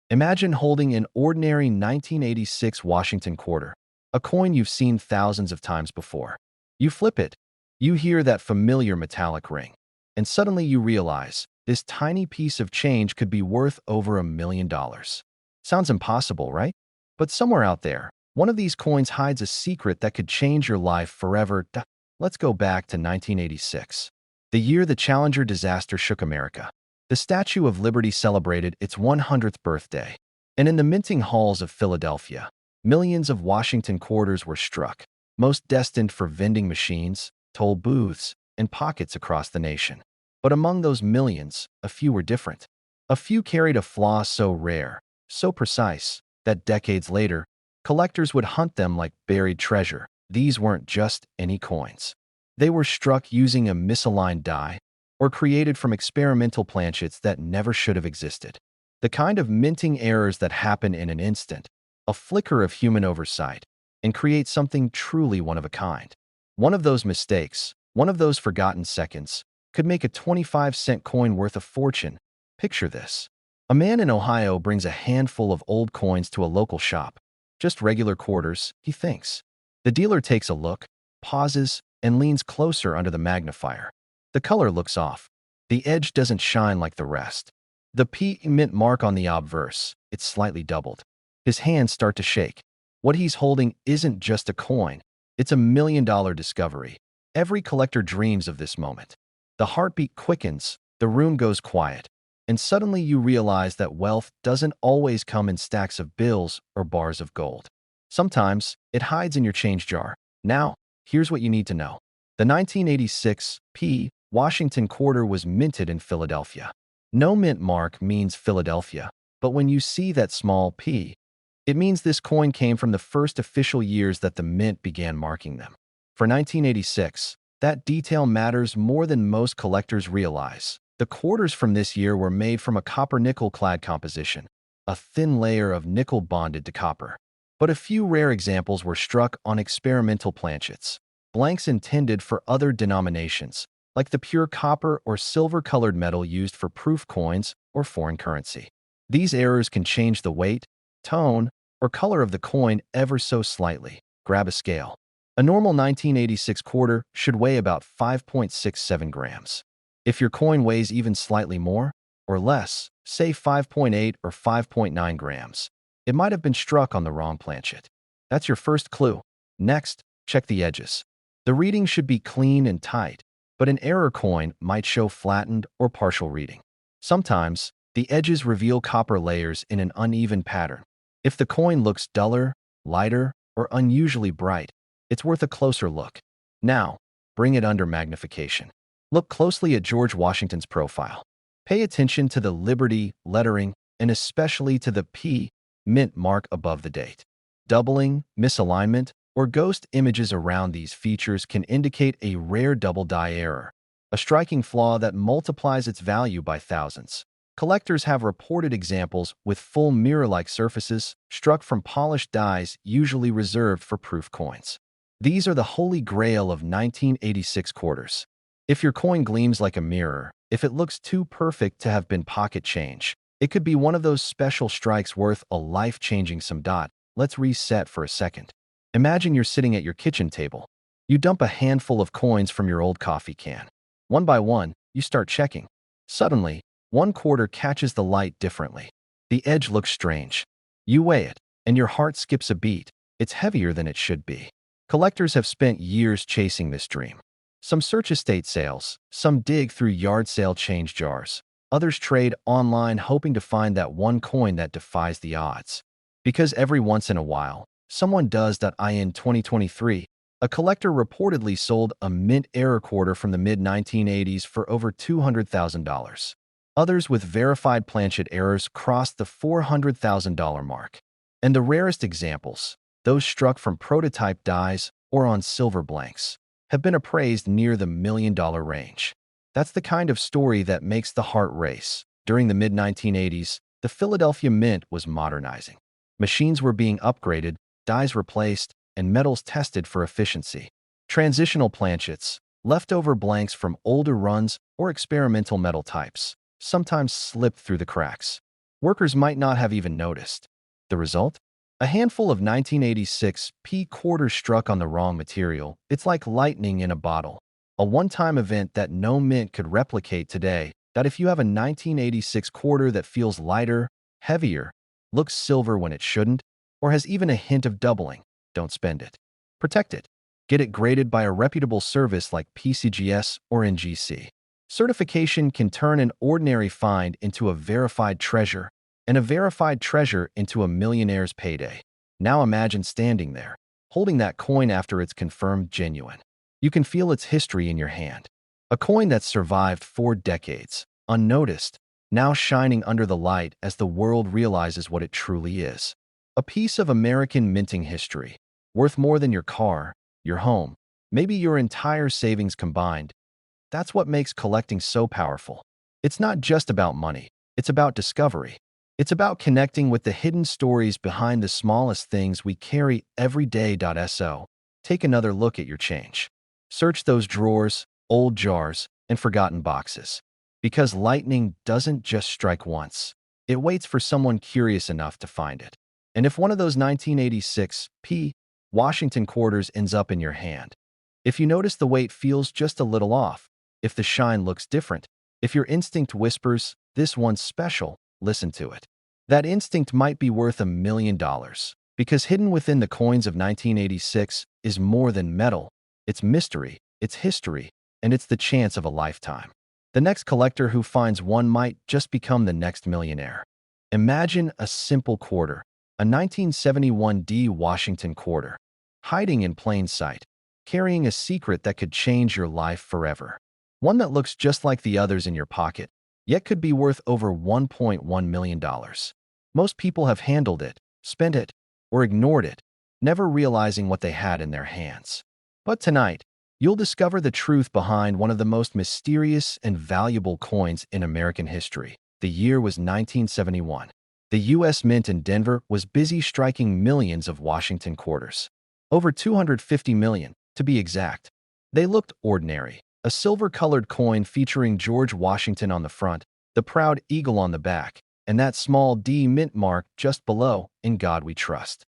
Imagine holding an ordinary 1986 Washington quarter, a coin you've seen thousands of times before. You flip it, you hear that familiar metallic ring, and suddenly you realize this tiny piece of change could be worth over $1 million. Sounds impossible, right? But somewhere out there, one of these coins hides a secret that could change your life forever. Let's go back to 1986, the year the Challenger disaster shook America. The Statue of Liberty celebrated its 100th birthday, and in the minting halls of Philadelphia, millions of Washington quarters were struck, most destined for vending machines, toll booths, and pockets across the nation. But among those millions, a few were different. A few carried a flaw so rare, so precise, that decades later, collectors would hunt them like buried treasure. These weren't just any coins. They were struck using a misaligned die, or created from experimental planchets that never should have existed. The kind of minting errors that happen in an instant, a flicker of human oversight, and create something truly one of a kind. One of those mistakes, one of those forgotten seconds, could make a 25-cent coin worth a fortune. Picture this. A man in Ohio brings a handful of old coins to a local shop. Just regular quarters, he thinks. The dealer takes a look, pauses, and leans closer under the magnifier. The color looks off. The edge doesn't shine like the rest. The P mint mark on the obverse, it's slightly doubled. His hands start to shake. What he's holding isn't just a coin. It's $1 million discovery. Every collector dreams of this moment. The heartbeat quickens, the room goes quiet, and suddenly you realize that wealth doesn't always come in stacks of bills or bars of gold. Sometimes, it hides in your change jar. Now, here's what you need to know. The 1986 P Washington quarter was minted in Philadelphia. No mint mark means Philadelphia, but when you see that small P, it means this coin came from the first official years that the mint began marking them. For 1986, that detail matters more than most collectors realize. The quarters from this year were made from a copper-nickel clad composition, a thin layer of nickel bonded to copper. But a few rare examples were struck on experimental planchets, blanks intended for other denominations, like the pure copper or silver-colored metal used for proof coins or foreign currency. These errors can change the weight, tone, or color of the coin ever so slightly. Grab a scale. A normal 1986 quarter should weigh about 5.67 grams. If your coin weighs even slightly more or less, say 5.8 or 5.9 grams, it might have been struck on the wrong planchet. That's your first clue. Next, check the edges. The reading should be clean and tight, but an error coin might show flattened or partial reading. Sometimes, the edges reveal copper layers in an uneven pattern. If the coin looks duller, lighter, or unusually bright, it's worth a closer look. Now, bring it under magnification. Look closely at George Washington's profile. Pay attention to the Liberty lettering and especially to the P mint mark above the date. Doubling, misalignment, or ghost images around these features can indicate a rare double die error, a striking flaw that multiplies its value by thousands. Collectors have reported examples with full mirror-like surfaces struck from polished dies usually reserved for proof coins. These are the holy grail of 1986 quarters. If your coin gleams like a mirror, if it looks too perfect to have been pocket change, it could be one of those special strikes worth a life-changing sum. Let's reset for a second. Imagine you're sitting at your kitchen table. You dump a handful of coins from your old coffee can. One by one, you start checking. Suddenly, one quarter catches the light differently. The edge looks strange. You weigh it, and your heart skips a beat. It's heavier than it should be. Collectors have spent years chasing this dream. Some search estate sales, some dig through yard sale change jars. Others trade online hoping to find that one coin that defies the odds. Because every once in a while, someone does. In 2023, a collector reportedly sold a mint error quarter from the mid-1980s for over $200,000. Others with verified planchet errors crossed the $400,000 mark. And the rarest examples, those struck from prototype dies or on silver blanks, have been appraised near the $1 million range. That's the kind of story that makes the heart race. During the mid-1980s, the Philadelphia Mint was modernizing. Machines were being upgraded, dies replaced, and metals tested for efficiency. Transitional planchets, leftover blanks from older runs or experimental metal types, sometimes slipped through the cracks. Workers might not have even noticed. The result? A handful of 1986 p quarters struck on the wrong material. It's like lightning in a bottle. A one-time event that no mint could replicate today. That if you have a 1986 quarter that feels lighter, heavier, looks silver when it shouldn't, or has even a hint of doubling, don't spend it. Protect it. Get it graded by a reputable service like PCGS or NGC. Certification can turn an ordinary find into a verified treasure, and a verified treasure into a millionaire's payday. Now imagine standing there, holding that coin after it's confirmed genuine. You can feel its history in your hand. A coin that's survived 4 decades, unnoticed, now shining under the light as the world realizes what it truly is. A piece of American minting history, worth more than your car, your home, maybe your entire savings combined. That's what makes collecting so powerful. It's not just about money, it's about discovery. It's about connecting with the hidden stories behind the smallest things we carry every day. So, take another look at your change. Search those drawers, old jars, and forgotten boxes. Because lightning doesn't just strike once. It waits for someone curious enough to find it. And if one of those 1986 p Washington quarters ends up in your hand, if you notice the weight feels just a little off, if the shine looks different, if your instinct whispers, "This one's special," listen to it. That instinct might be worth $1 million, because hidden within the coins of 1986 is more than metal. It's mystery, it's history, and it's the chance of a lifetime. The next collector who finds one might just become the next millionaire. Imagine a simple quarter, a 1971 Washington quarter, hiding in plain sight, carrying a secret that could change your life forever. One that looks just like the others in your pocket, yet could be worth over $1.1 million. Most people have handled it, spent it, or ignored it, never realizing what they had in their hands. But tonight, you'll discover the truth behind one of the most mysterious and valuable coins in American history. The year was 1971. The U.S. Mint in Denver was busy striking millions of Washington quarters. Over 250 million, to be exact. They looked ordinary. A silver-colored coin featuring George Washington on the front, the proud eagle on the back, and that small D mint mark just below, "In God We Trust."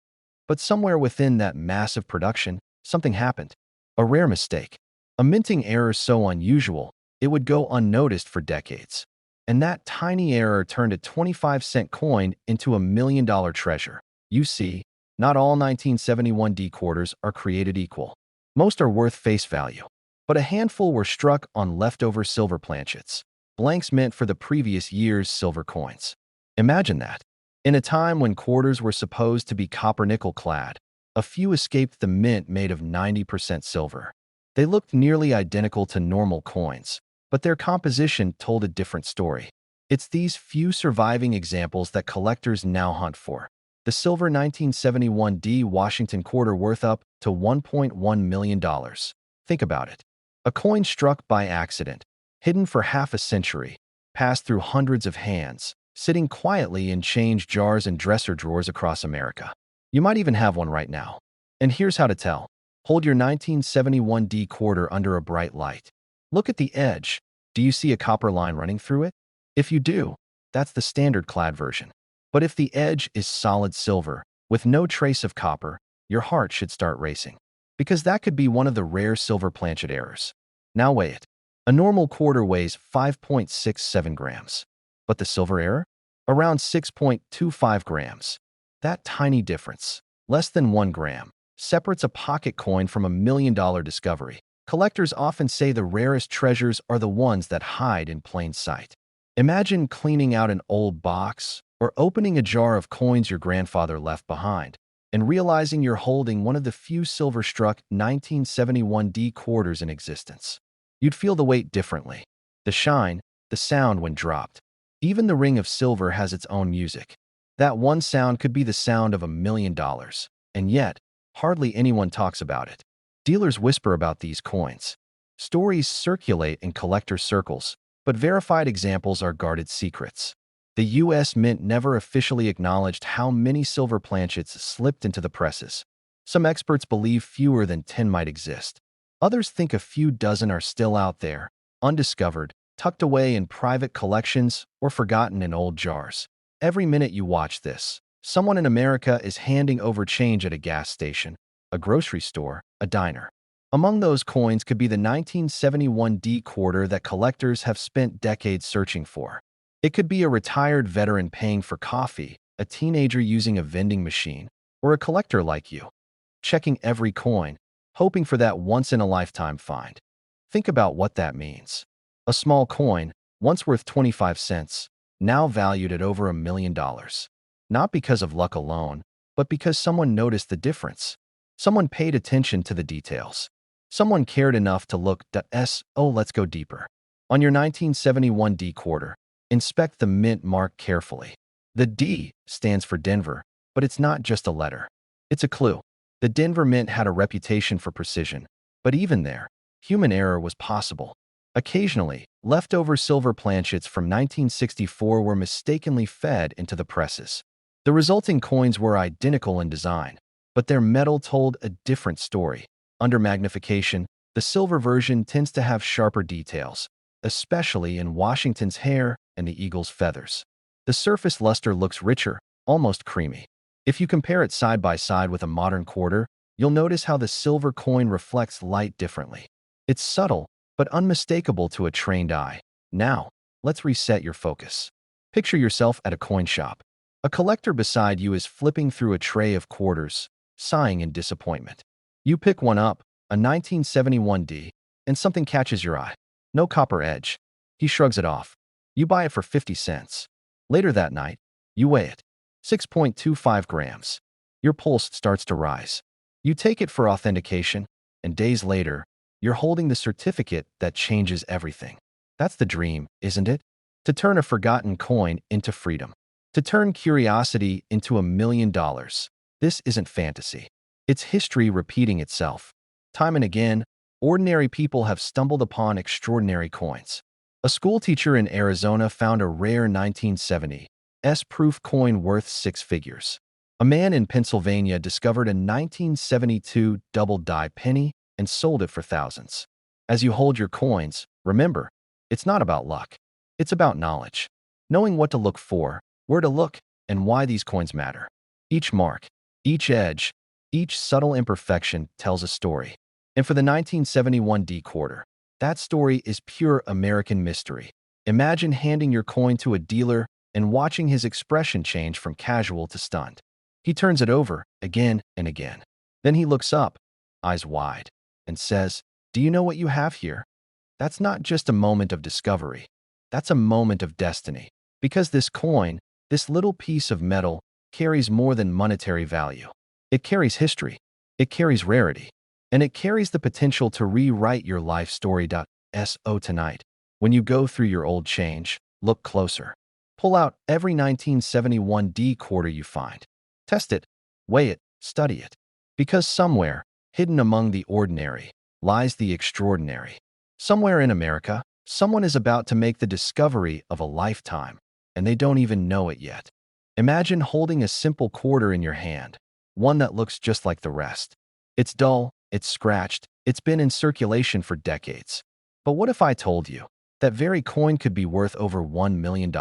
But somewhere within that massive production, something happened. A rare mistake. A minting error so unusual, it would go unnoticed for decades. And that tiny error turned a 25-cent coin into a $1 million treasure. You see, not all 1971 quarters are created equal. Most are worth face value. But a handful were struck on leftover silver planchets, blanks meant for the previous year's silver coins. Imagine that. In a time when quarters were supposed to be copper-nickel clad, a few escaped the mint made of 90% silver. They looked nearly identical to normal coins, but their composition told a different story. It's these few surviving examples that collectors now hunt for. The silver 1971 Washington quarter worth up to $1.1 million. Think about it. A coin struck by accident, hidden for half a century, passed through hundreds of hands, sitting quietly in change jars and dresser drawers across America. You might even have one right now. And here's how to tell. Hold your 1971 quarter under a bright light. Look at the edge. Do you see a copper line running through it? If you do, that's the standard clad version. But if the edge is solid silver, with no trace of copper, your heart should start racing. Because that could be one of the rare silver planchet errors. Now weigh it. A normal quarter weighs 5.67 grams. But the silver error? Around 6.25 grams. That tiny difference, less than 1 gram, separates a pocket coin from a $1 million discovery. Collectors often say the rarest treasures are the ones that hide in plain sight. Imagine cleaning out an old box or opening a jar of coins your grandfather left behind and realizing you're holding one of the few silver-struck 1971 quarters in existence. You'd feel the weight differently. The shine, the sound when dropped. Even the ring of silver has its own music. That one sound could be the sound of $1 million, and yet, hardly anyone talks about it. Dealers whisper about these coins. Stories circulate in collector circles, but verified examples are guarded secrets. The U.S. Mint never officially acknowledged how many silver planchets slipped into the presses. Some experts believe fewer than 10 might exist. Others think a few dozen are still out there, undiscovered, tucked away in private collections, or forgotten in old jars. Every minute you watch this, someone in America is handing over change at a gas station, a grocery store, a diner. Among those coins could be the 1971 D quarter that collectors have spent decades searching for. It could be a retired veteran paying for coffee, a teenager using a vending machine, or a collector like you, checking every coin, hoping for that once-in-a-lifetime find. Think about what that means. A small coin, once worth 25 cents, now valued at over $1 million. Not because of luck alone, but because someone noticed the difference. Someone paid attention to the details. Someone cared enough to look. Oh, let's go deeper. On your 1971 D quarter, inspect the mint mark carefully. The D stands for Denver, but it's not just a letter. It's a clue. The Denver Mint had a reputation for precision, but even there, human error was possible. Occasionally, leftover silver planchets from 1964 were mistakenly fed into the presses. The resulting coins were identical in design, but their metal told a different story. Under magnification, the silver version tends to have sharper details, especially in Washington's hair and the eagle's feathers. The surface luster looks richer, almost creamy. If you compare it side by side with a modern quarter, you'll notice how the silver coin reflects light differently. It's subtle, but unmistakable to a trained eye. Now, let's reset your focus. Picture yourself at a coin shop. A collector beside you is flipping through a tray of quarters, sighing in disappointment. You pick one up, a 1971 D, and something catches your eye. No copper edge. He shrugs it off. You buy it for 50 cents. Later that night, you weigh it. 6.25 grams. Your pulse starts to rise. You take it for authentication, and days later, you're holding the certificate that changes everything. That's the dream, isn't it? To turn a forgotten coin into freedom. To turn curiosity into $1 million. This isn't fantasy. It's history repeating itself. Time and again, ordinary people have stumbled upon extraordinary coins. A schoolteacher in Arizona found a rare 1970 S-proof coin worth 6 figures. A man in Pennsylvania discovered a 1972 double-die penny and sold it for thousands. As you hold your coins, remember, it's not about luck. It's about knowledge. Knowing what to look for, where to look, and why these coins matter. Each mark, each edge, each subtle imperfection tells a story. And for the 1971 D quarter, that story is pure American mystery. Imagine handing your coin to a dealer and watching his expression change from casual to stunned. He turns it over again and again. Then he looks up, eyes wide, and says, "Do you know what you have here?" That's not just a moment of discovery. That's a moment of destiny. Because this coin, this little piece of metal, carries more than monetary value. It carries history. It carries rarity. And it carries the potential to rewrite your life story. So tonight, when you go through your old change, look closer. Pull out every 1971 D quarter you find. Test it, weigh it, study it. Because somewhere, hidden among the ordinary, lies the extraordinary. Somewhere in America, someone is about to make the discovery of a lifetime, and they don't even know it yet. Imagine holding a simple quarter in your hand, one that looks just like the rest. It's dull, it's scratched, it's been in circulation for decades. But what if I told you that very coin could be worth over $1 million?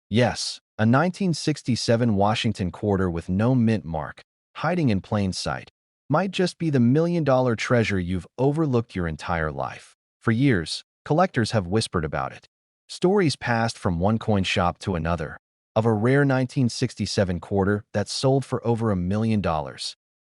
Yes, a 1967 Washington quarter with no mint mark, hiding in plain sight, might just be the $1 million treasure you've overlooked your entire life. For years, collectors have whispered about it. Stories passed from one coin shop to another of a rare 1967 quarter that sold for over $1 million,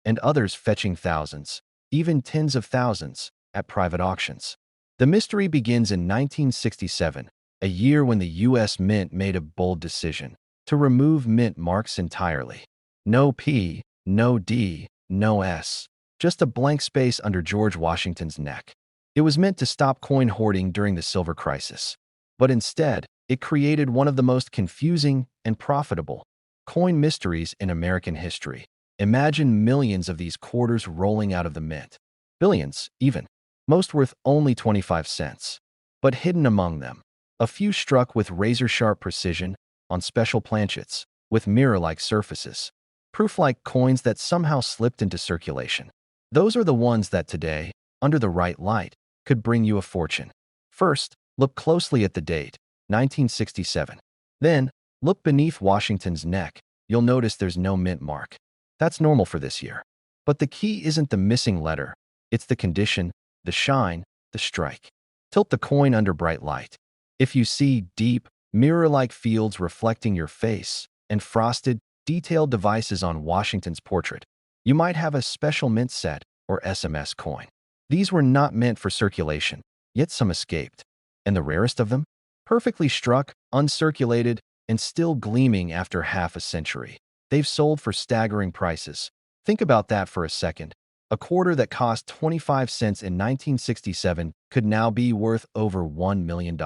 and others fetching thousands, even tens of thousands, at private auctions. The mystery begins in 1967, a year when the U.S. Mint made a bold decision to remove mint marks entirely. No P, no D, no S, just a blank space under George Washington's neck. It was meant to stop coin hoarding during the silver crisis. But instead, it created one of the most confusing and profitable coin mysteries in American history. Imagine millions of these quarters rolling out of the mint. Billions, even. Most worth only 25 cents. But hidden among them, a few struck with razor-sharp precision on special planchets, with mirror-like surfaces. Proof-like coins that somehow slipped into circulation. Those are the ones that today, under the right light, could bring you a fortune. First, look closely at the date, 1967. Then, Look beneath Washington's neck. You'll notice there's no mint mark. That's normal for this year. But the key isn't the missing letter. It's the condition, the shine, the strike. Tilt the coin under bright light. If you see deep, mirror-like fields reflecting your face and frosted, detailed devices on Washington's portrait, you might have a special mint set or SMS coin. These were not meant for circulation, yet some escaped. And the rarest of them? Perfectly struck, uncirculated, and still gleaming after half a century. They've sold for staggering prices. Think about that for a second. A quarter that cost 25 cents in 1967 could now be worth over $1 million.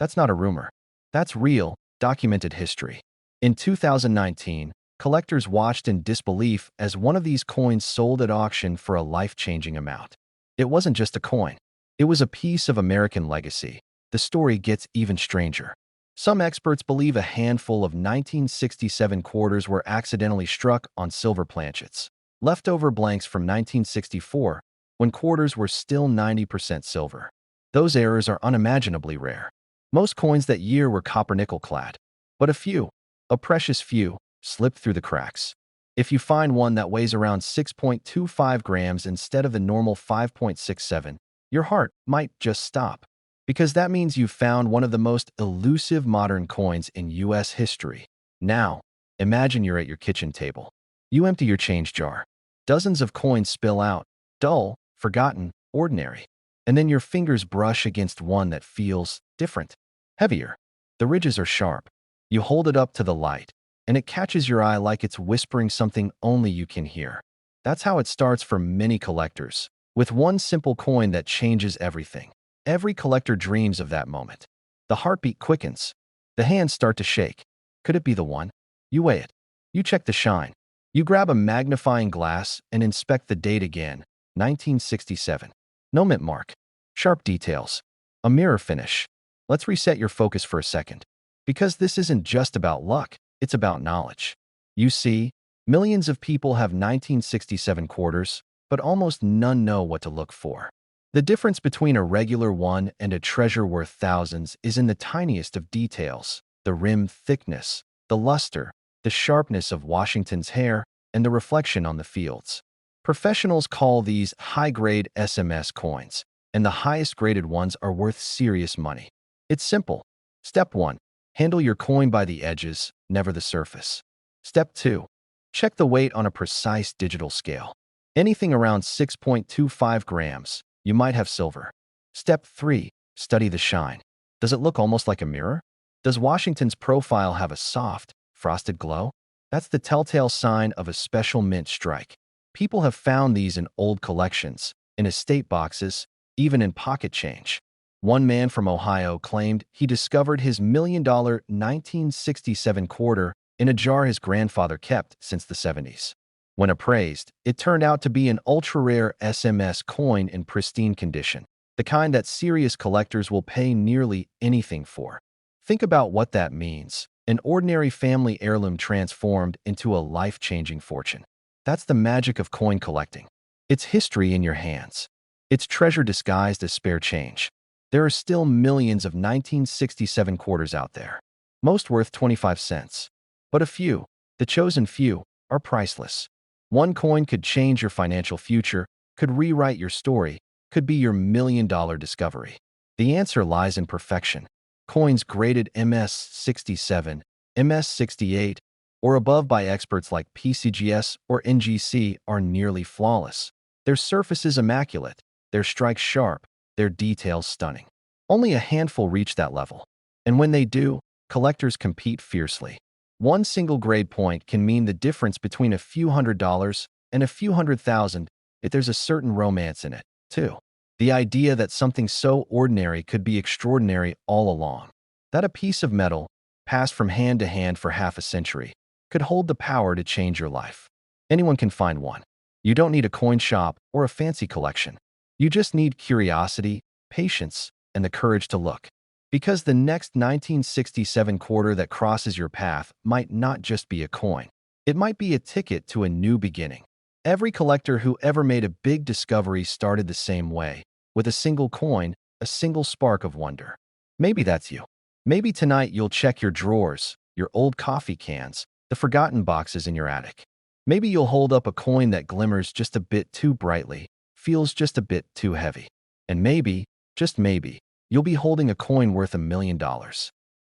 That's not a rumor. That's real, documented history. In 2019, collectors watched in disbelief as one of these coins sold at auction for a life-changing amount. It wasn't just a coin. It was a piece of American legacy. The story gets even stranger. Some experts believe a handful of 1967 quarters were accidentally struck on silver planchets, leftover blanks from 1964, when quarters were still 90% silver. Those errors are unimaginably rare. Most coins that year were copper-nickel clad, but a precious few, slipped through the cracks. If you find one that weighs around 6.25 grams instead of the normal 5.67, your heart might just stop. Because that means you've found one of the most elusive modern coins in U.S. history. Now, imagine you're at your kitchen table. You empty your change jar. Dozens of coins spill out, dull, forgotten, ordinary. And then your fingers brush against one that feels different, heavier. The ridges are sharp. You hold it up to the light, and it catches your eye like it's whispering something only you can hear. That's how it starts for many collectors, with one simple coin that changes everything. Every collector dreams of that moment. The heartbeat quickens. The hands start to shake. Could it be the one? You weigh it. You check the shine. You grab a magnifying glass and inspect the date again. 1967. No mint mark. Sharp details. A mirror finish. Let's reset your focus for a second. Because this isn't just about luck, it's about knowledge. You see, millions of people have 1967 quarters, but almost none know what to look for. The difference between a regular one and a treasure worth thousands is in the tiniest of details: the rim thickness, the luster, the sharpness of Washington's hair, and the reflection on the fields. Professionals call these high-grade SMS coins, and the highest-graded ones are worth serious money. It's simple. Step 1. Handle your coin by the edges, never the surface. Step 2. Check the weight on a precise digital scale. Anything around 6.25 grams, you might have silver. Step 3. Study the shine. Does it look almost like a mirror? Does Washington's profile have a soft, frosted glow? That's the telltale sign of a special mint strike. People have found these in old collections, in estate boxes, even in pocket change. One man from Ohio claimed he discovered his $1 million 1967 quarter in a jar his grandfather kept since the 70s. When appraised, it turned out to be an ultra-rare SMS coin in pristine condition, the kind that serious collectors will pay nearly anything for. Think about what that means: an ordinary family heirloom transformed into a life-changing fortune. That's the magic of coin collecting. It's history in your hands. It's treasure disguised as spare change. There are still millions of 1967 quarters out there, most worth 25 cents. But a few, the chosen few, are priceless. One coin could change your financial future, could rewrite your story, could be your $1 million discovery. The answer lies in perfection. Coins graded MS67, MS68, or above by experts like PCGS or NGC are nearly flawless. Their surface is immaculate, their strikes sharp, their details stunning. Only a handful reach that level. And when they do, collectors compete fiercely. One single grade point can mean the difference between a few $100s and a few $100,000 if there's a certain romance in it, too. The idea that something so ordinary could be extraordinary all along. That a piece of metal, passed from hand to hand for half a century, could hold the power to change your life. Anyone can find one. You don't need a coin shop or a fancy collection. You just need curiosity, patience, and the courage to look. Because the next 1967 quarter that crosses your path might not just be a coin. It might be a ticket to a new beginning. Every collector who ever made a big discovery started the same way, with a single coin, a single spark of wonder. Maybe that's you. Maybe tonight you'll check your drawers, your old coffee cans, the forgotten boxes in your attic. Maybe you'll hold up a coin that glimmers just a bit too brightly, feels just a bit too heavy. And maybe, just maybe, you'll be holding a coin worth $1 million.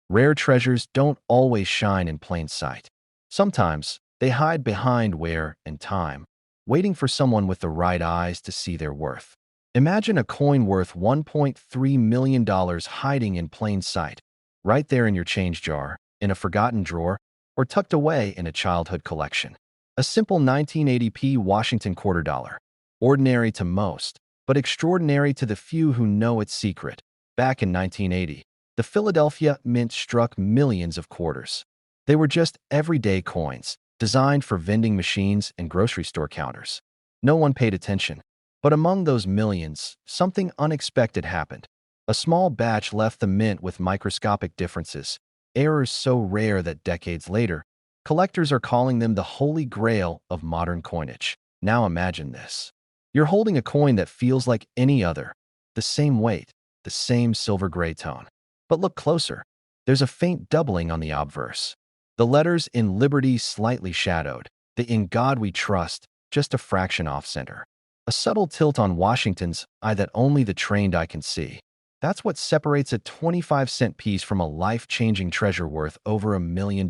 Rare treasures don't always shine in plain sight. Sometimes, they hide behind wear and time, waiting for someone with the right eyes to see their worth. Imagine a coin worth $1.3 million hiding in plain sight, right there in your change jar, in a forgotten drawer, or tucked away in a childhood collection. A simple 1980p Washington quarter dollar. Ordinary to most, but extraordinary to the few who know its secret. Back in 1980, the Philadelphia Mint struck millions of quarters. They were just everyday coins, designed for vending machines and grocery store counters. No one paid attention. But among those millions, something unexpected happened. A small batch left the mint with microscopic differences, errors so rare that decades later, collectors are calling them the holy grail of modern coinage. Now imagine this. You're holding a coin that feels like any other, the same weight, the same silver gray tone. But look closer. There's a faint doubling on the obverse. The letters in Liberty slightly shadowed, the In God We Trust just a fraction off-center. A subtle tilt on Washington's eye that only the trained eye can see. That's what separates a 25-cent piece from a life-changing treasure worth over $1 million.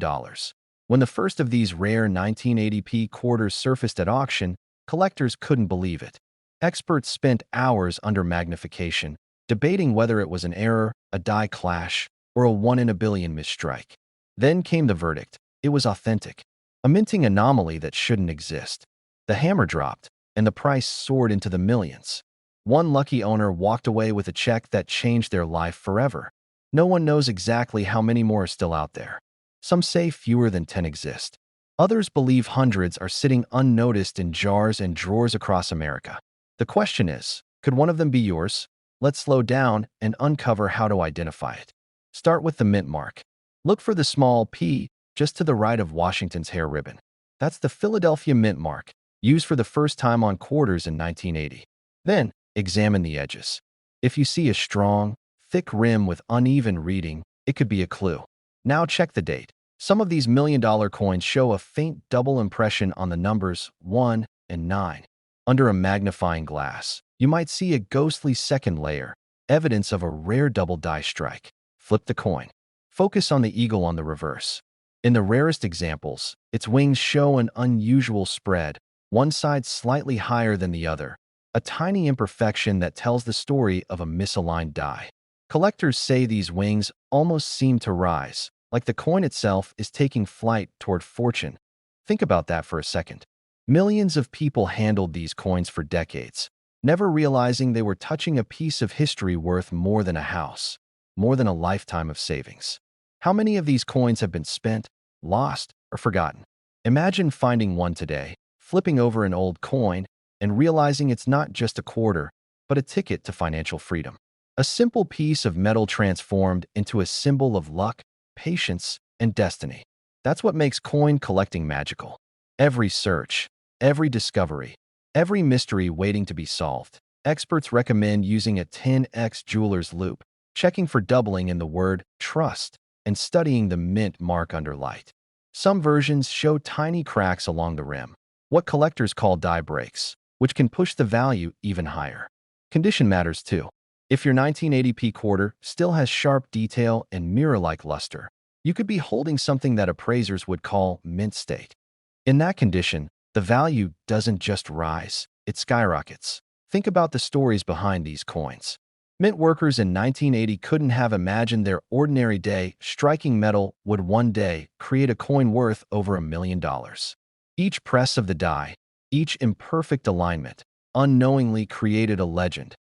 When the first of these rare 1980p quarters surfaced at auction, collectors couldn't believe it. Experts spent hours under magnification, debating whether it was an error, a die clash, or a one-in-a-billion misstrike. Then came the verdict. It was authentic. A minting anomaly that shouldn't exist. The hammer dropped, and the price soared into the millions. One lucky owner walked away with a check that changed their life forever. No one knows exactly how many more are still out there. Some say fewer than 10 exist. Others believe hundreds are sitting unnoticed in jars and drawers across America. The question is, could one of them be yours? Let's slow down and uncover how to identify it. Start with the mint mark. Look for the small P just to the right of Washington's hair ribbon. That's the Philadelphia Mint mark, used for the first time on quarters in 1980. Then, examine the edges. If you see a strong, thick rim with uneven reading, it could be a clue. Now check the date. Some of these million-dollar coins show a faint double impression on the numbers 1 and 9. Under a magnifying glass, you might see a ghostly second layer, evidence of a rare double die strike. Flip the coin. Focus on the eagle on the reverse. In the rarest examples, its wings show an unusual spread, one side slightly higher than the other, a tiny imperfection that tells the story of a misaligned die. Collectors say these wings almost seem to rise, like the coin itself is taking flight toward fortune. Think about that for a second. Millions of people handled these coins for decades, never realizing they were touching a piece of history worth more than a house, more than a lifetime of savings. How many of these coins have been spent, lost, or forgotten? Imagine finding one today, flipping over an old coin, and realizing it's not just a quarter, but a ticket to financial freedom. A simple piece of metal transformed into a symbol of luck, patience, and destiny. That's what makes coin collecting magical. Every search, every discovery, every mystery waiting to be solved. Experts recommend using a 10x jeweler's loupe, checking for doubling in the word trust, and studying the mint mark under light. Some versions show tiny cracks along the rim, what collectors call die breaks, which can push the value even higher. Condition matters too. If your 1980p quarter still has sharp detail and mirror-like luster, you could be holding something that appraisers would call mint state. In that condition, the value doesn't just rise, it skyrockets. Think about the stories behind these coins. Mint workers in 1980 couldn't have imagined their ordinary day striking metal would one day create a coin worth over $1 million. Each press of the die, each imperfect alignment, unknowingly created a legend.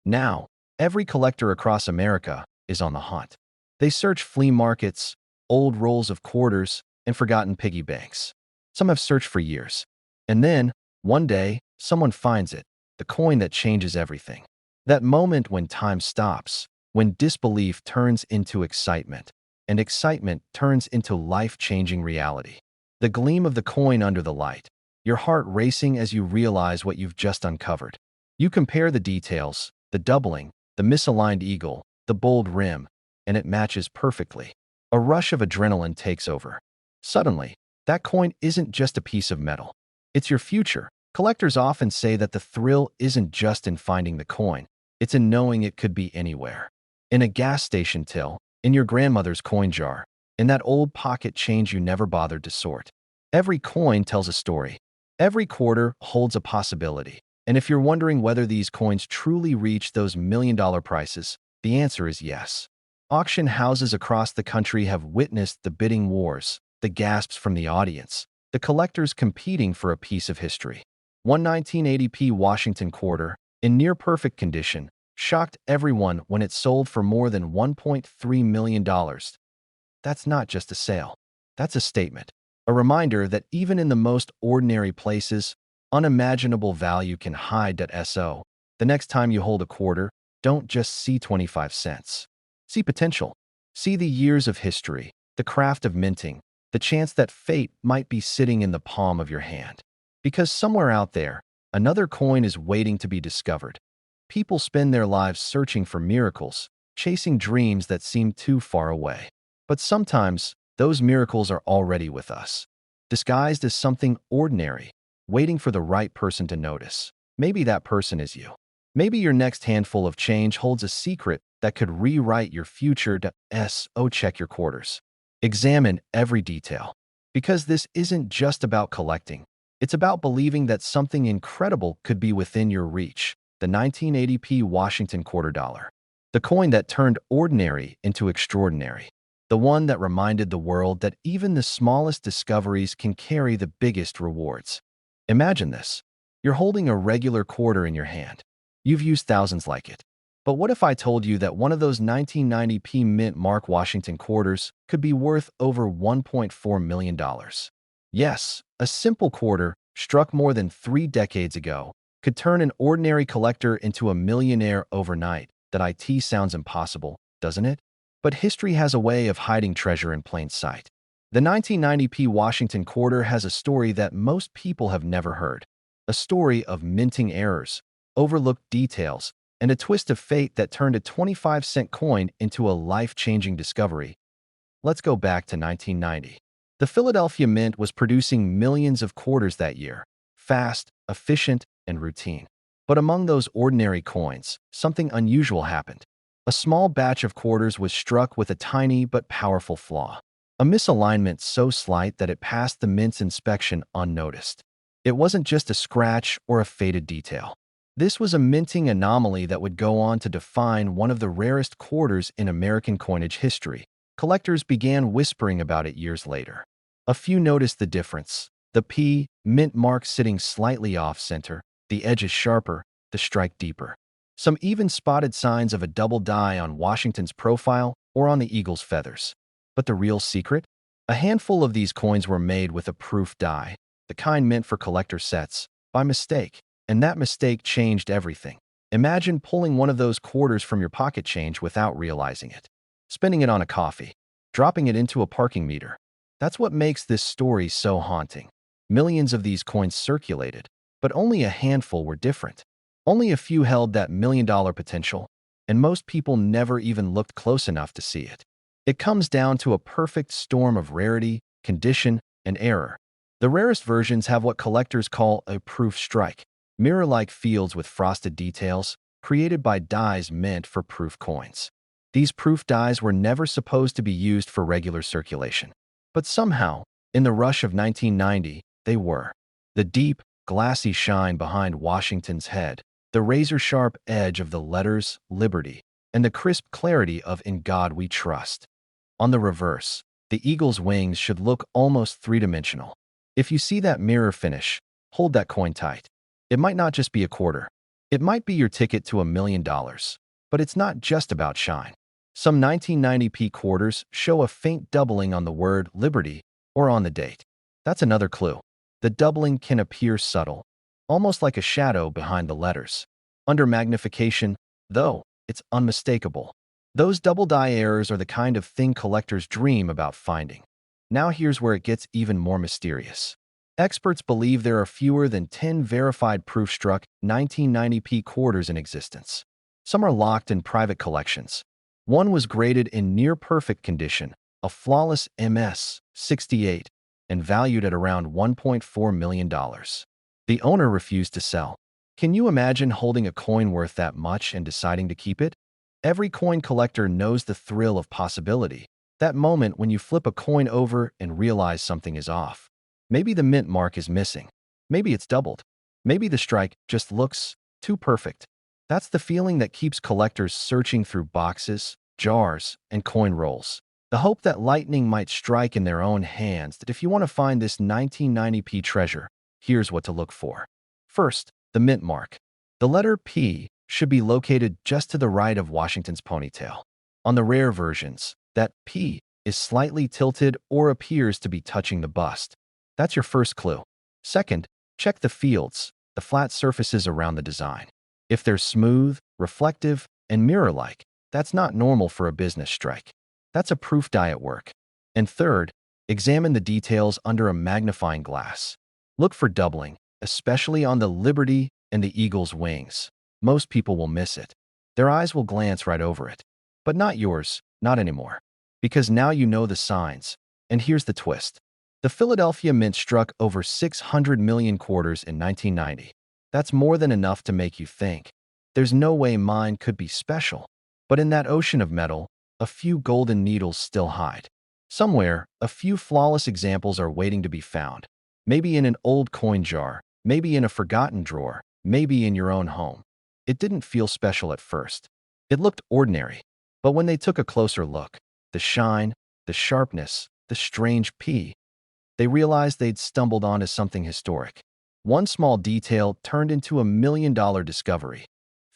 Now, every collector across America is on the hunt. They search flea markets, old rolls of quarters, and forgotten piggy banks. Some have searched for years. And then, one day, someone finds it, the coin that changes everything. That moment when time stops, when disbelief turns into excitement, and excitement turns into life-changing reality. The gleam of the coin under the light, your heart racing as you realize what you've just uncovered. You compare the details, the doubling, the misaligned eagle, the bold rim, and it matches perfectly. A rush of adrenaline takes over. Suddenly, that coin isn't just a piece of metal. It's your future. Collectors often say that the thrill isn't just in finding the coin, it's in knowing it could be anywhere. In a gas station till, in your grandmother's coin jar, in that old pocket change you never bothered to sort. Every coin tells a story. Every quarter holds a possibility. And if you're wondering whether these coins truly reach those million-dollar prices, the answer is yes. Auction houses across the country have witnessed the bidding wars, the gasps from the audience, the collectors competing for a piece of history. One 1980p Washington quarter, in near-perfect condition, shocked everyone when it sold for more than $1.3 million. That's not just a sale. That's a statement. A reminder that even in the most ordinary places, unimaginable value can hide. So, the next time you hold a quarter, don't just see 25 cents. See potential. See the years of history, the craft of minting, the chance that fate might be sitting in the palm of your hand. Because somewhere out there, another coin is waiting to be discovered. People spend their lives searching for miracles, chasing dreams that seem too far away. But sometimes, those miracles are already with us, disguised as something ordinary, waiting for the right person to notice. Maybe that person is you. Maybe your next handful of change holds a secret that could rewrite your future. Check your quarters. Examine every detail. Because this isn't just about collecting. It's about believing that something incredible could be within your reach. The 1980p Washington quarter dollar. The coin that turned ordinary into extraordinary. The one that reminded the world that even the smallest discoveries can carry the biggest rewards. Imagine this. You're holding a regular quarter in your hand. You've used thousands like it. But what if I told you that one of those 1990p mint mark Washington quarters could be worth over $1.4 million? Yes, a simple quarter, struck more than 3 decades ago, could turn an ordinary collector into a millionaire overnight. That IT sounds impossible, doesn't it? But history has a way of hiding treasure in plain sight. The 1990p Washington quarter has a story that most people have never heard. A story of minting errors, overlooked details, and a twist of fate that turned a 25-cent coin into a life-changing discovery. Let's go back to 1990. The Philadelphia Mint was producing millions of quarters that year, fast, efficient, and routine. But among those ordinary coins, something unusual happened. A small batch of quarters was struck with a tiny but powerful flaw. A misalignment so slight that it passed the mint's inspection unnoticed. It wasn't just a scratch or a faded detail. This was a minting anomaly that would go on to define one of the rarest quarters in American coinage history. Collectors began whispering about it years later. A few noticed the difference. The P, mint mark sitting slightly off-center, the edges sharper, the strike deeper. Some even spotted signs of a double die on Washington's profile or on the eagle's feathers. But the real secret? A handful of these coins were made with a proof die, the kind meant for collector sets, by mistake. And that mistake changed everything. Imagine pulling one of those quarters from your pocket change without realizing it. Spending it on a coffee. Dropping it into a parking meter. That's what makes this story so haunting. Millions of these coins circulated, but only a handful were different. Only a few held that million-dollar potential, and most people never even looked close enough to see it. It comes down to a perfect storm of rarity, condition, and error. The rarest versions have what collectors call a proof strike. Mirror-like fields with frosted details, created by dies meant for proof coins. These proof dies were never supposed to be used for regular circulation. But somehow, in the rush of 1990, they were. The deep, glassy shine behind Washington's head, the razor-sharp edge of the letters Liberty, and the crisp clarity of In God We Trust. On the reverse, the eagle's wings should look almost three-dimensional. If you see that mirror finish, hold that coin tight. It might not just be a quarter. It might be your ticket to $1 million. But it's not just about shine. Some 1990p quarters show a faint doubling on the word Liberty or on the date. That's another clue. The doubling can appear subtle, almost like a shadow behind the letters. Under magnification, though, it's unmistakable. Those double die errors are the kind of thing collectors dream about finding. Now here's where it gets even more mysterious. Experts believe there are fewer than 10 verified proof-struck 1990p quarters in existence. Some are locked in private collections. One was graded in near-perfect condition, a flawless MS-68, and valued at around $1.4 million. The owner refused to sell. Can you imagine holding a coin worth that much and deciding to keep it? Every coin collector knows the thrill of possibility, that moment when you flip a coin over and realize something is off. Maybe the mint mark is missing. Maybe it's doubled. Maybe the strike just looks too perfect. That's the feeling that keeps collectors searching through boxes, jars, and coin rolls. The hope that lightning might strike in their own hands. That if you want to find this 1990p treasure, here's what to look for. First, the mint mark. The letter P should be located just to the right of Washington's ponytail. On the rare versions, that P is slightly tilted or appears to be touching the bust. That's your first clue. Second, check the fields, the flat surfaces around the design. If they're smooth, reflective, and mirror-like, that's not normal for a business strike. That's a proof die at work. And third, examine the details under a magnifying glass. Look for doubling, especially on the Liberty and the Eagle's wings. Most people will miss it. Their eyes will glance right over it. But not yours, not anymore. Because now you know the signs. And here's the twist. The Philadelphia Mint struck over 600 million quarters in 1990. That's more than enough to make you think, there's no way mine could be special. But in that ocean of metal, a few golden needles still hide. Somewhere, a few flawless examples are waiting to be found. Maybe in an old coin jar, maybe in a forgotten drawer, maybe in your own home. It didn't feel special at first. It looked ordinary. But when they took a closer look, the shine, the sharpness, the strange P, they realized they'd stumbled onto something historic. One small detail turned into a $1 million discovery.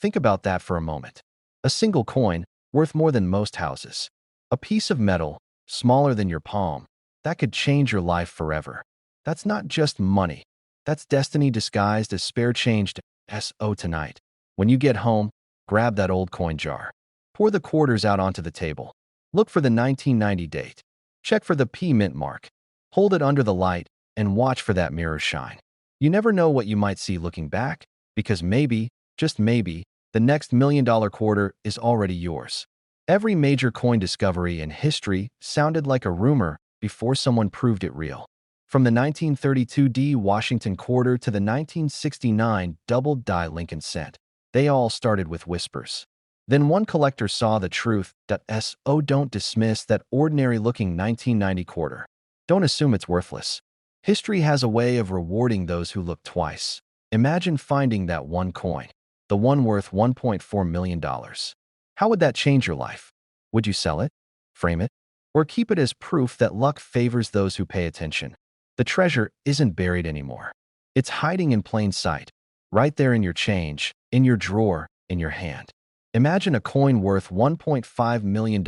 Think about that for a moment. A single coin, worth more than most houses. A piece of metal, smaller than your palm, that could change your life forever. That's not just money. That's destiny disguised as spare change. So tonight, when you get home, grab that old coin jar. Pour the quarters out onto the table. Look for the 1990 date. Check for the P mint mark. Hold it under the light and watch for that mirror shine. You never know what you might see looking back, because maybe, just maybe, the next $1 million quarter is already yours. Every major coin discovery in history sounded like a rumor before someone proved it real. From the 1932 D Washington quarter to the 1969 double-die Lincoln cent, they all started with whispers. Then one collector saw the truth. So don't dismiss that ordinary-looking 1990 quarter. Don't assume it's worthless. History has a way of rewarding those who look twice. Imagine finding that one coin, the one worth $1.4 million. How would that change your life? Would you sell it, frame it, or keep it as proof that luck favors those who pay attention? The treasure isn't buried anymore. It's hiding in plain sight, right there in your change, in your drawer, in your hand. Imagine a coin worth $1.5 million,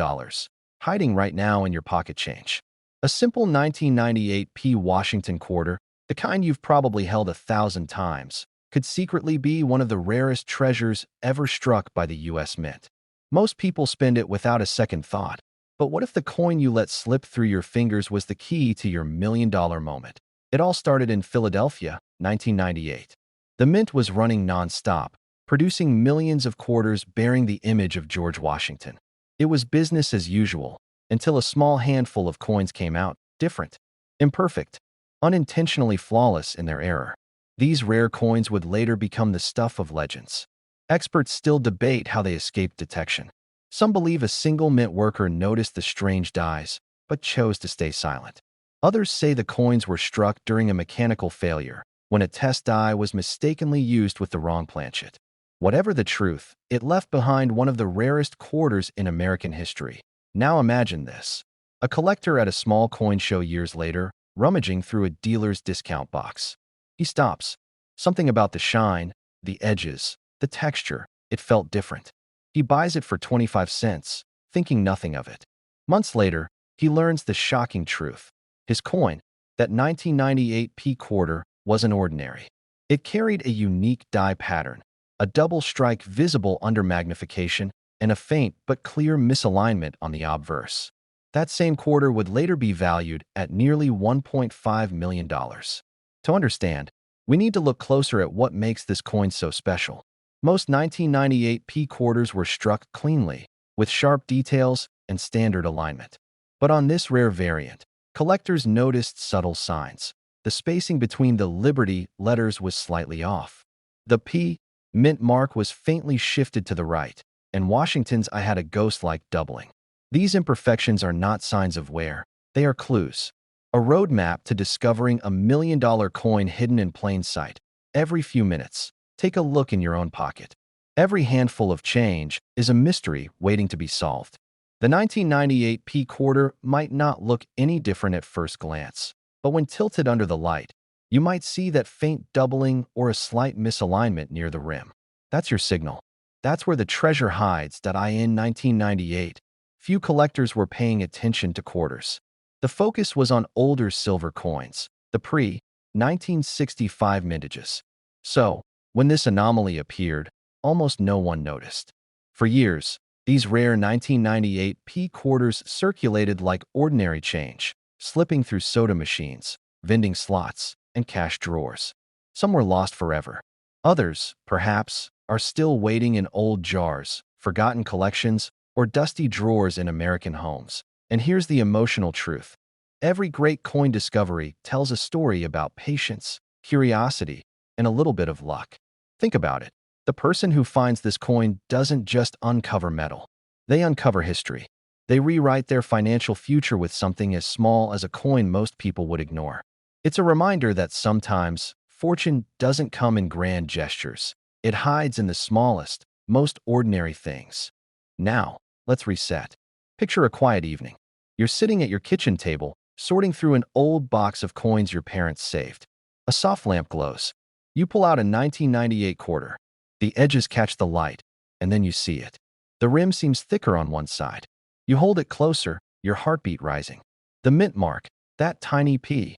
hiding right now in your pocket change. A simple 1998 P Washington quarter, the kind you've probably held 1,000 times, could secretly be one of the rarest treasures ever struck by the U.S. Mint. Most people spend it without a second thought. But what if the coin you let slip through your fingers was the key to your $1 million moment? It all started in Philadelphia, 1998. The Mint was running nonstop, producing millions of quarters bearing the image of George Washington. It was business as usual, until a small handful of coins came out, different, imperfect, unintentionally flawless in their error. These rare coins would later become the stuff of legends. Experts still debate how they escaped detection. Some believe a single mint worker noticed the strange dies, but chose to stay silent. Others say the coins were struck during a mechanical failure, when a test die was mistakenly used with the wrong planchet. Whatever the truth, it left behind one of the rarest quarters in American history. Now imagine this. A collector at a small coin show years later, rummaging through a dealer's discount box. He stops. Something about the shine, the edges, the texture, it felt different. He buys it for 25 cents, thinking nothing of it. Months later, he learns the shocking truth. His coin, that 1998 P quarter, wasn't ordinary. It carried a unique die pattern, a double strike visible under magnification, and a faint but clear misalignment on the obverse. That same quarter would later be valued at nearly $1.5 million. To understand, we need to look closer at what makes this coin so special. Most 1998 P quarters were struck cleanly, with sharp details and standard alignment. But on this rare variant, collectors noticed subtle signs. The spacing between the Liberty letters was slightly off. The P mint mark was faintly shifted to the right, and Washington's I had a ghost-like doubling. These imperfections are not signs of wear. They are clues. A roadmap to discovering a $1,000,000 coin hidden in plain sight. Every few minutes, take a look in your own pocket. Every handful of change is a mystery waiting to be solved. The 1998 P quarter might not look any different at first glance, but when tilted under the light, you might see that faint doubling or a slight misalignment near the rim. That's your signal. That's where the treasure hides. In 1998, few collectors were paying attention to quarters. The focus was on older silver coins, the pre-1965 mintages. So, when this anomaly appeared, almost no one noticed. For years, these rare 1998 P quarters circulated like ordinary change, slipping through soda machines, vending slots, and cash drawers. Some were lost forever. Others, perhaps, are still waiting in old jars, forgotten collections, or dusty drawers in American homes. And here's the emotional truth. Every great coin discovery tells a story about patience, curiosity, and a little bit of luck. Think about it. The person who finds this coin doesn't just uncover metal. They uncover history. They rewrite their financial future with something as small as a coin most people would ignore. It's a reminder that sometimes fortune doesn't come in grand gestures. It hides in the smallest, most ordinary things. Now, let's reset. Picture a quiet evening. You're sitting at your kitchen table, sorting through an old box of coins your parents saved. A soft lamp glows. You pull out a 1998 quarter. The edges catch the light, and then you see it. The rim seems thicker on one side. You hold it closer, your heartbeat rising. The mint mark, that tiny P,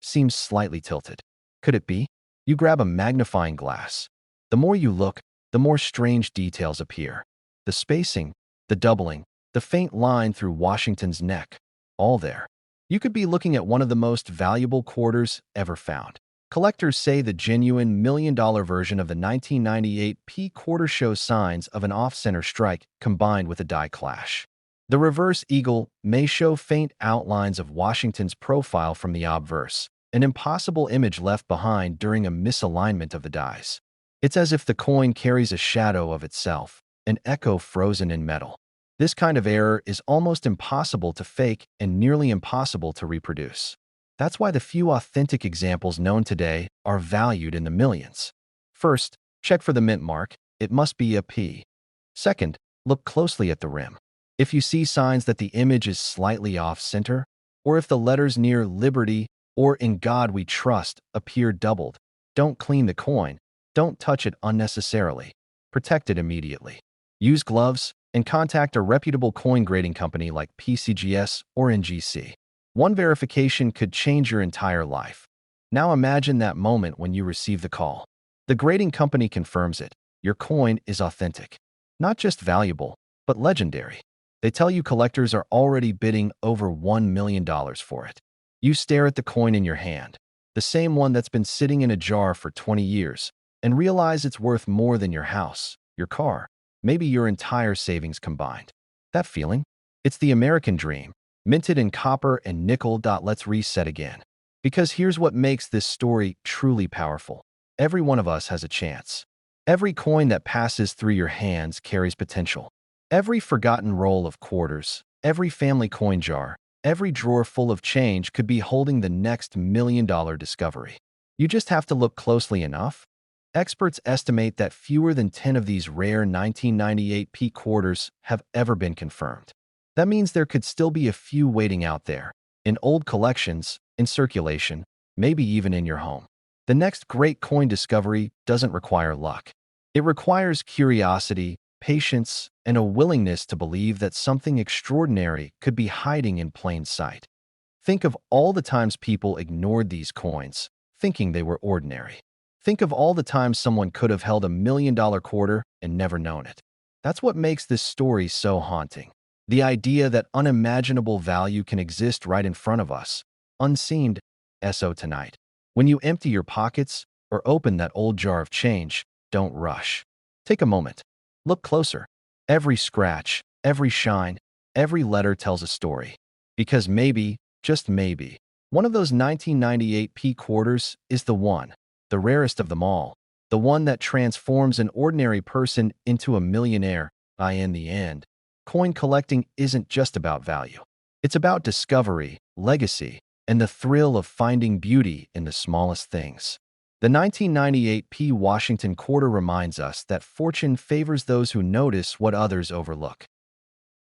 seems slightly tilted. Could it be? You grab a magnifying glass. The more you look, the more strange details appear. The spacing, the doubling, the faint line through Washington's neck, all there. You could be looking at one of the most valuable quarters ever found. Collectors say the genuine $1,000,000 version of the 1998 P quarter shows signs of an off-center strike combined with a die clash. The reverse eagle may show faint outlines of Washington's profile from the obverse, an impossible image left behind during a misalignment of the dies. It's as if the coin carries a shadow of itself, an echo frozen in metal. This kind of error is almost impossible to fake and nearly impossible to reproduce. That's why the few authentic examples known today are valued in the millions. First, check for the mint mark. It must be a P. Second, look closely at the rim. If you see signs that the image is slightly off-center, or if the letters near Liberty or In God We Trust appear doubled, don't clean the coin. Don't touch it unnecessarily. Protect it immediately. Use gloves and contact a reputable coin grading company like PCGS or NGC. One verification could change your entire life. Now imagine that moment when you receive the call. The grading company confirms it. Your coin is authentic. Not just valuable, but legendary. They tell you collectors are already bidding over $1,000,000 for it. You stare at the coin in your hand, the same one that's been sitting in a jar for 20 years, and realize it's worth more than your house, your car, maybe your entire savings combined. That feeling? It's the American dream. Minted in copper and nickel. Let's reset again. Because here's what makes this story truly powerful. Every one of us has a chance. Every coin that passes through your hands carries potential. Every forgotten roll of quarters, every family coin jar, every drawer full of change could be holding the next $1,000,000 discovery. You just have to look closely enough. Experts estimate that fewer than 10 of these rare 1998 P quarters have ever been confirmed. That means there could still be a few waiting out there, in old collections, in circulation, maybe even in your home. The next great coin discovery doesn't require luck. It requires curiosity, patience, and a willingness to believe that something extraordinary could be hiding in plain sight. Think of all the times people ignored these coins, thinking they were ordinary. Think of all the times someone could have held a $1,000,000 quarter and never known it. That's what makes this story so haunting. The idea that unimaginable value can exist right in front of us, unseen. So tonight, when you empty your pockets or open that old jar of change, don't rush. Take a moment. Look closer. Every scratch, every shine, every letter tells a story. Because maybe, just maybe, one of those 1998 p quarters is the one, the rarest of them all, the one that transforms an ordinary person into a millionaire. In the end, coin collecting isn't just about value. It's about discovery, legacy, and the thrill of finding beauty in the smallest things. The 1998 p Washington quarter reminds us that fortune favors those who notice what others overlook.